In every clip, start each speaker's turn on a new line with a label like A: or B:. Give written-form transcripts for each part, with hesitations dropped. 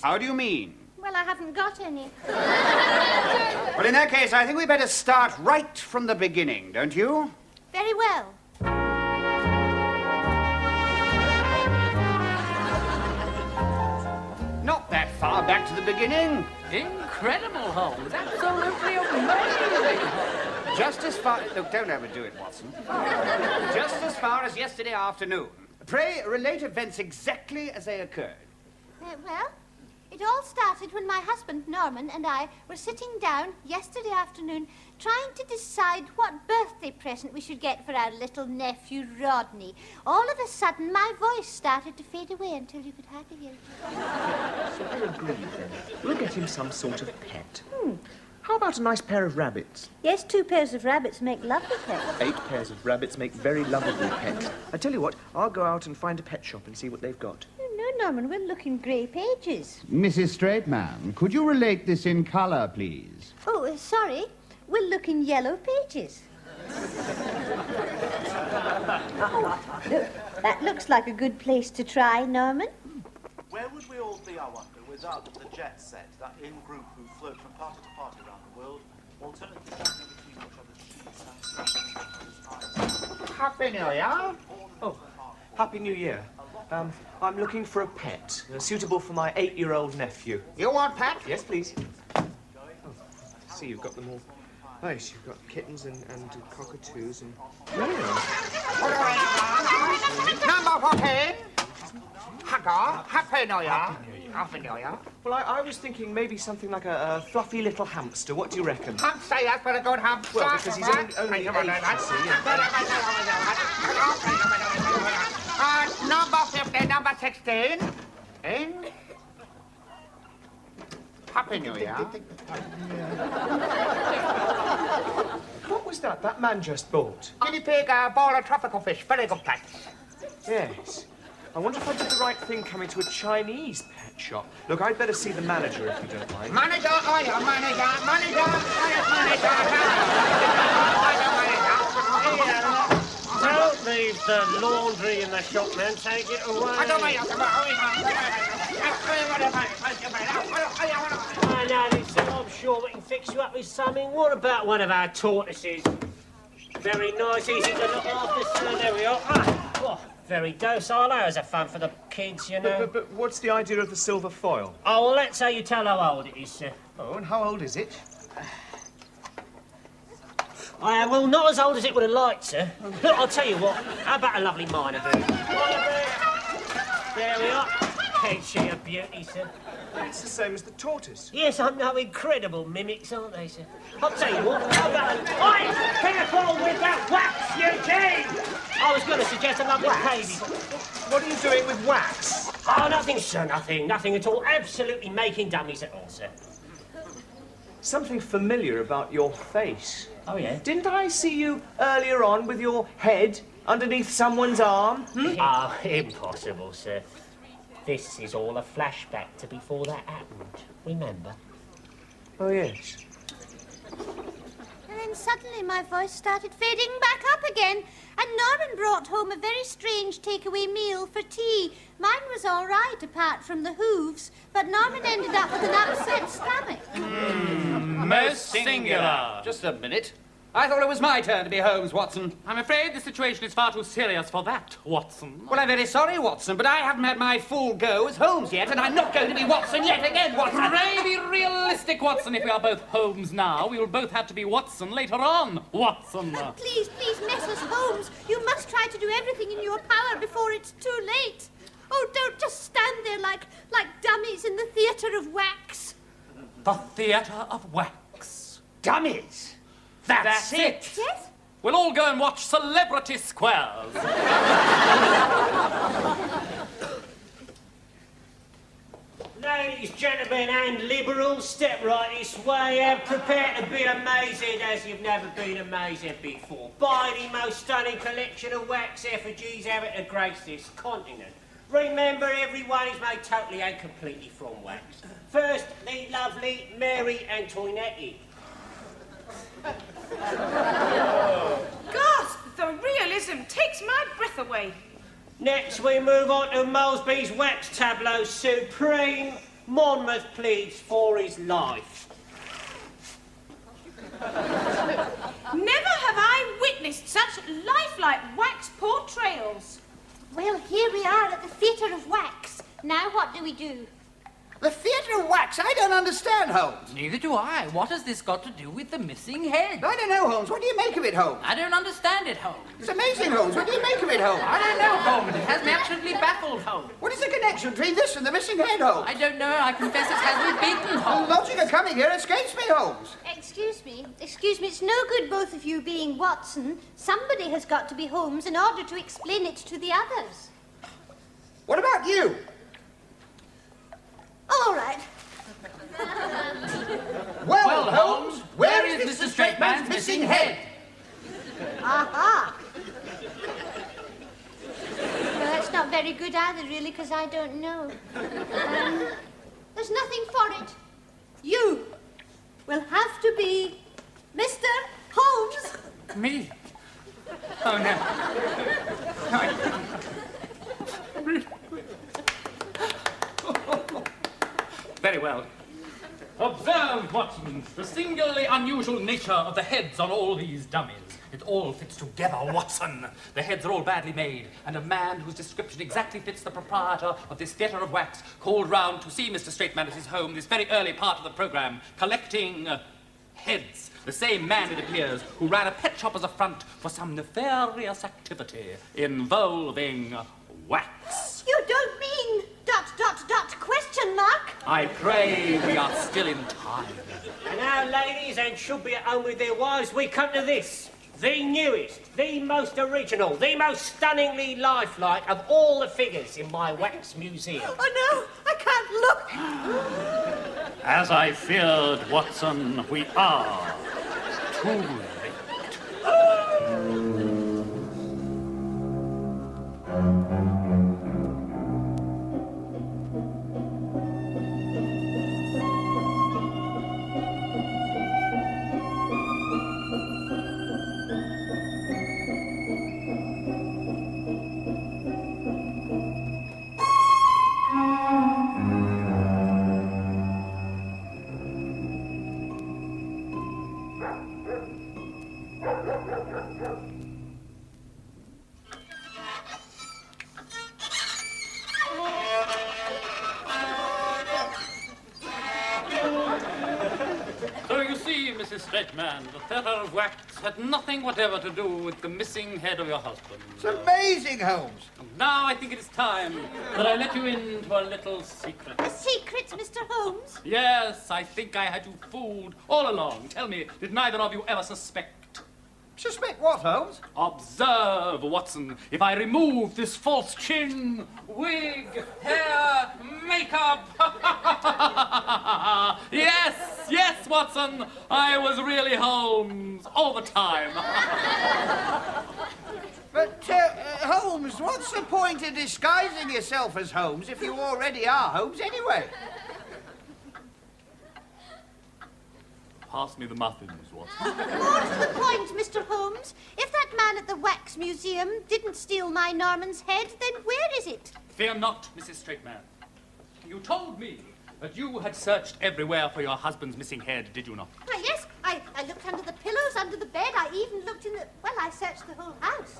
A: How do you mean?
B: Well, I haven't got any.
A: Well, in that case, I think we better start right from the beginning, don't you?
B: Very well.
A: Not that far back to the beginning.
C: Incredible, Holmes. Absolutely amazing.
A: Just as far... Look, don't overdo it, Watson. Just as far as yesterday afternoon. Pray relate events exactly as they occurred.
B: Well, it all started when my husband, Norman, and I were sitting down yesterday afternoon trying to decide what birthday present we should get for our little nephew, Rodney. All of a sudden, my voice started to fade away until you could hardly hear it.
D: So we're agreed, then. We'll get him some sort of pet. How about a nice pair of rabbits?
B: Yes, 2 pairs of rabbits make lovely pets.
D: 8 pairs of rabbits make very lovable pets. I tell you what, I'll go out and find a pet shop and see what they've got.
B: No, Norman, we'll look in grey pages.
E: Mrs. Straightman, could you relate this in colour, please?
B: Oh, sorry. We'll look in yellow pages. Oh, look, that looks like a good place to try, Norman.
F: Where would we all be, I wonder, without the jet set, that in-group who float from party to party around the world, alternately standing between each other's sheets and
E: Happy New Year.
D: Oh, Happy New Year. I'm looking for a pet, suitable for my 8-year-old nephew.
E: You want pet?
D: Yes, please. Oh, I see you've got them all. Nice, you've got kittens and cockatoos and... Very nice.
E: Number 14. Haggar. Happy New Year. Happy New Year.
D: Well, I was thinking maybe something like a fluffy little hamster. What do you reckon?
E: Hamster, yes, but a good hamster.
D: Well, because he's only 8, you see.
E: Number 15, number 16. In. Happy New Year.
D: What was that that man just bought?
E: Guinea pig, bowl of tropical fish. Very good pet.
D: Yes. I wonder if I did the right thing coming to a Chinese pet shop. Look, I'd better see the manager if you don't mind.
E: Manager, oh yeah, manager.
G: Don't leave the laundry in the shop, man. Take it away. I know this, so I'm sure we can fix you up with something. What about one of our tortoises? Very nice, easy to look after, sir. There we are. Oh, very docile. Hours of fun for the kids, you know.
D: But what's the idea of the silver foil?
G: Oh, well, let's say you tell how old it is, sir.
D: Oh, and how old is it?
G: Well, not as old as it would have liked, sir. Look, I'll tell you what. How about a lovely minor bird? There we are. Ain't she a beauty, sir?
D: It's the same as the tortoise.
G: Yes, I know. Incredible mimics, aren't they, sir? I'll tell you what. How about a... Oi! Careful with that wax, Eugene! I was going to suggest a lovely baby.
D: What are you doing with wax?
G: Oh, nothing, sir. Nothing. Nothing at all. Absolutely making dummies at all, sir.
D: Something familiar about your face.
G: Oh, yeah?
D: Didn't I see you earlier on with your head underneath someone's arm?
G: Oh, impossible, sir. This is all a flashback to before that happened. Remember?
D: Oh, yes.
B: And then suddenly my voice started fading back up again, and Norman brought home a very strange takeaway meal for tea. Mine was all right, apart from the hooves, but Norman ended up with an upset stomach.
A: Most singular. Just a minute. I thought it was my turn to be Holmes, Watson.
C: I'm afraid the situation is far too serious for that, Watson.
A: Well, I'm very sorry, Watson, but I haven't had my full go as Holmes yet, and I'm not going to be Watson yet again, Watson.
C: Pray be realistic, Watson. If we are both Holmes now, we will both have to be Watson later on, Watson.
B: Please, Messrs. Holmes, you must try to do everything in your power before it's too late. Oh, don't just stand there like dummies in the theatre of wax.
C: The theatre of wax.
A: Dummies. That's it.
B: Yes?
C: We'll all go and watch Celebrity Squares.
G: Ladies, gentlemen, and liberals, step right this way and prepare to be amazed as you've never been amazed before. By the most stunning collection of wax effigies ever to grace this continent. Remember, everyone is made totally and completely from wax. First, the lovely Mary Antoinette.
H: Gasp! The realism takes my breath away.
G: Next, we move on to Mosby's wax tableau supreme. Monmouth pleads for his life.
H: Never have I witnessed such lifelike wax portrayals.
B: Well, here we are at the Theatre of Wax. Now what do we do?
A: The Theatre of Wax? I don't understand, Holmes.
C: Neither do I. What has this got to do with the missing head?
A: I don't know, Holmes. What do you make of it, Holmes?
C: I don't understand it, Holmes.
A: It's amazing, Holmes. What do you make of it, Holmes?
C: I don't know, Holmes. It has me absolutely baffled, Holmes.
A: What is the connection between this and the missing head, Holmes?
C: I don't know. I confess it has me beaten,
A: The
C: Holmes.
A: logic of coming here escapes me, Holmes.
B: Excuse me. It's no good both of you being Watson. Somebody has got to be Holmes in order to explain it to the others.
A: What about you?
B: All right.
A: Well,
C: Holmes, where is Mr. Straightman's missing head?
B: Aha! Well, that's not very good either, really, because I don't know. There's nothing for it. You will have to be Mr. Holmes.
C: Me? Oh, no. Very well. Observe, Watson, the singularly unusual nature of the heads on all these dummies. It all fits together, Watson. The heads are all badly made, and a man whose description exactly fits the proprietor of this Theatre of Wax called round to see Mr. Straightman at his home this very early part of the programme, collecting heads. The same man, it appears, who ran a pet shop as a front for some nefarious activity involving wax.
B: You don't mean ... question mark?
C: I pray we are still in time.
G: And now, ladies, and should be at home with their wives, we come to this. The newest, the most original, the most stunningly lifelike of all the figures in my wax museum.
B: Oh, no, I can't look.
C: As I feared, Watson, we are too late. So you see, Mrs. Straightman, the Theatre of Wax had nothing whatever to do with the missing head of your husband.
A: It's amazing, Holmes.
C: And now I think it is time that I let you into a little secret.
B: A secret, Mr. Holmes?
C: Yes, I think I had you fooled all along. Tell me, did neither of you ever suspect?
A: Suspect what, Holmes?
C: Observe, Watson, if I remove this false chin, wig, hair, makeup. Yes, Watson, I was really Holmes all the time.
A: But, Holmes, what's the point in disguising yourself as Holmes if you already are Holmes anyway?
C: Pass me the muffins, Watson.
B: More to the point, Mr. Holmes. If that man at the Wax Museum didn't steal my Norman's head, then where is it?
C: Fear not, Mrs. Straightman. You told me that you had searched everywhere for your husband's missing head, did you not?
B: Why, yes, I looked under the pillows, under the bed. I even looked in the... Well, I searched the whole house.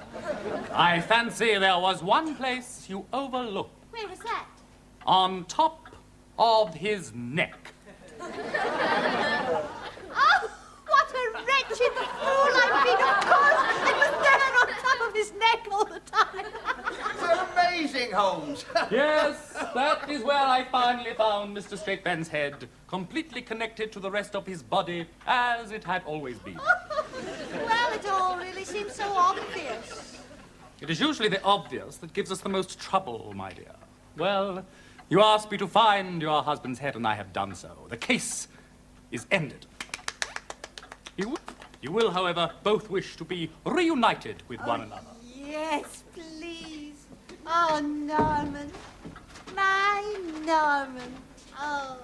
C: I fancy there was one place you overlooked.
B: Where was that?
C: On top of his neck.
B: Oh, what a wretched fool I've been, of course. It was there on top of his neck all the time.
A: It's amazing, Holmes.
C: Yes, that is where I finally found Mr. Straightman's head, completely connected to the rest of his body, as it had always been.
B: Well, it all really seems so obvious.
C: It is usually the obvious that gives us the most trouble, my dear. Well, you asked me to find your husband's head, and I have done so. The case is ended. You will, however, both wish to be reunited with one another.
B: Yes, please. Oh, Norman. My Norman. Oh.